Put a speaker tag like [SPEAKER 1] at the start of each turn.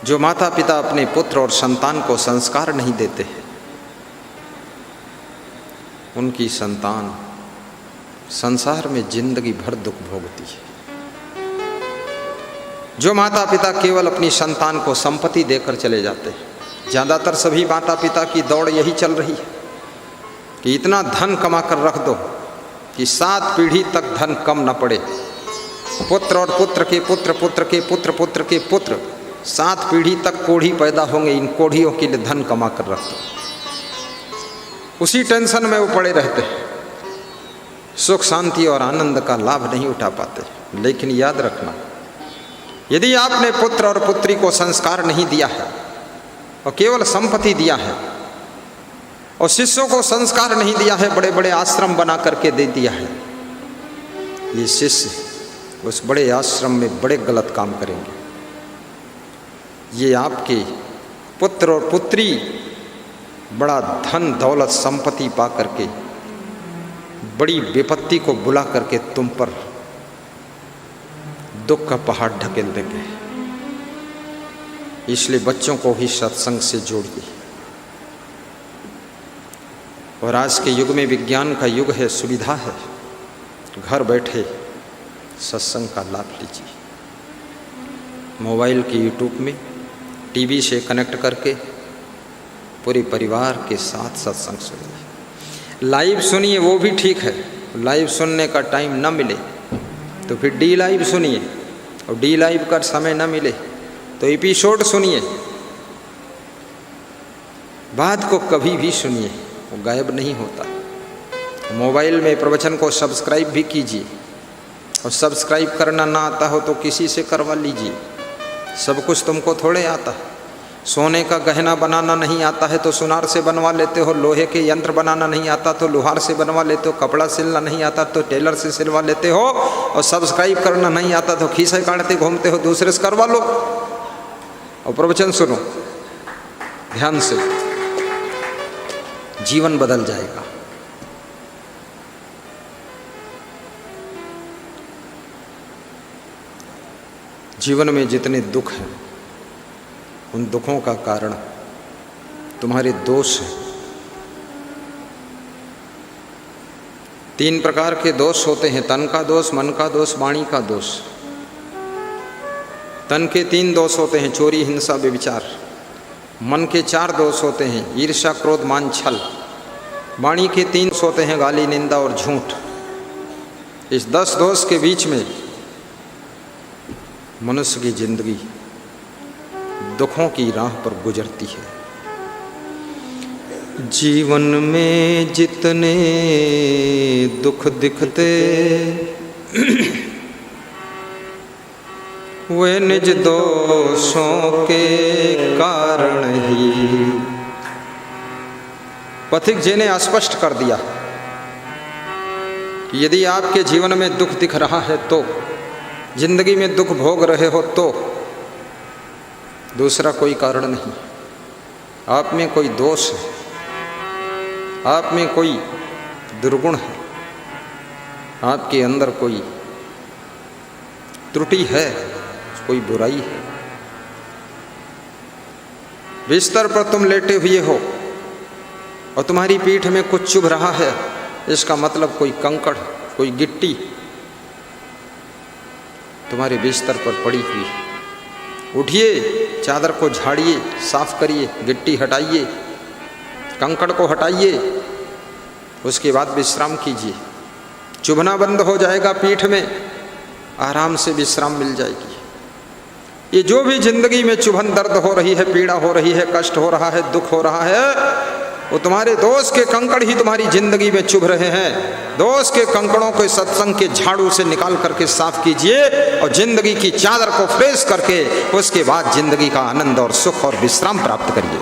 [SPEAKER 1] जो माता पिता अपने पुत्र और संतान को संस्कार नहीं देते, उनकी संतान संसार में जिंदगी भर दुख भोगती है। जो माता पिता केवल अपनी संतान को संपत्ति देकर चले जाते हैं, ज़्यादातर सभी माता पिता की दौड़ यही चल रही है कि इतना धन कमा कर रख दो कि 7 पीढ़ी तक धन कम न पड़े। पुत्र और पुत्र के पुत्र, पुत्र के पुत्र, पुत्र के पुत्र, 7 पीढ़ी तक कोढ़ी पैदा होंगे, इन कोढ़ियों के लिए धन कमा कर रख दो। उसी टेंशन में वो पड़े रहते हैं, सुख शांति और आनंद का लाभ नहीं उठा पाते। लेकिन याद रखना, यदि आपने पुत्र और पुत्री को संस्कार नहीं दिया है और केवल संपत्ति दिया है और शिष्यों को संस्कार नहीं दिया है, बड़े बड़े आश्रम बना करके दे दिया है, ये शिष्य उस बड़े आश्रम में बड़े गलत काम करेंगे। ये आपके पुत्र और पुत्री बड़ा धन दौलत संपत्ति पा करके बड़ी विपत्ति को बुला करके तुम पर दुख का पहाड़ ढकेल देंगे। इसलिए बच्चों को ही सत्संग से जोड़िए। और आज के युग में विज्ञान का युग है, सुविधा है, घर बैठे सत्संग का लाभ लीजिए। मोबाइल के यूट्यूब में टीवी से कनेक्ट करके पूरे परिवार के साथ सत्संग सुनिए। लाइव सुनिए वो भी ठीक है, लाइव सुनने का टाइम न मिले तो फिर डी लाइव सुनिए, और डी लाइव का समय न मिले तो एपिसोड सुनिए। बात को कभी भी सुनिए, वो गायब नहीं होता। मोबाइल में प्रवचन को सब्सक्राइब भी कीजिए, और सब्सक्राइब करना ना आता हो तो किसी से करवा लीजिए। सब कुछ तुमको थोड़े आता है। सोने का गहना बनाना नहीं आता है तो सुनार से बनवा लेते हो, लोहे के यंत्र बनाना नहीं आता तो लोहार से बनवा लेते हो, कपड़ा सिलना नहीं आता तो टेलर से सिलवा लेते हो, और सब्सक्राइब करना नहीं आता तो खीसे काटते घूमते हो, दूसरे से करवा लो और प्रवचन सुनो ध्यान से, जीवन बदल जाएगा। जीवन में जितने दुख हैं, उन दुखों का कारण तुम्हारे दोष हैं। 3 प्रकार के दोष होते हैं, तन का दोष, मन का दोष, वाणी का दोष। तन के 3 दोष होते हैं, चोरी, हिंसा, व्यभिचार। मन के 4 दोष होते हैं, ईर्ष्या, क्रोध, मान, छल। वाणी के 3 दोष होते हैं, गाली, निंदा और झूठ। इस 10 दोष के बीच में मनुष्य की जिंदगी दुखों की राह पर गुजरती है। जीवन में जितने दुख दिखते वे निज दोषों के कारण ही। पथिक जी ने स्पष्ट कर दिया कि यदि आपके जीवन में दुख दिख रहा है, तो जिंदगी में दुख भोग रहे हो, तो दूसरा कोई कारण नहीं। आप में कोई दोष है, आप में कोई दुर्गुण है, आपके अंदर कोई त्रुटि है, कोई बुराई है। बिस्तर पर तुम लेटे हुए हो और तुम्हारी पीठ में कुछ चुभ रहा है, इसका मतलब कोई कंकड़, कोई गिट्टी तुम्हारे बिस्तर पर पड़ी हुई है। उठिए, चादर को झाड़िए, साफ करिए, गिट्टी हटाइए, कंकड़ को हटाइए, उसके बाद विश्राम कीजिए। चुभना बंद हो जाएगा, पीठ में आराम से विश्राम मिल जाएगी। ये जो भी जिंदगी में चुभन, दर्द हो रही है, पीड़ा हो रही है, कष्ट हो रहा है, दुख हो रहा है, वो तुम्हारे दोष के कंकड़ ही तुम्हारी जिंदगी में चुभ रहे हैं। दोष के कंकड़ों को सत्संग के झाड़ू से निकाल करके साफ कीजिए, और जिंदगी की चादर को फ्रेश करके उसके बाद जिंदगी का आनंद और सुख और विश्राम प्राप्त करिए।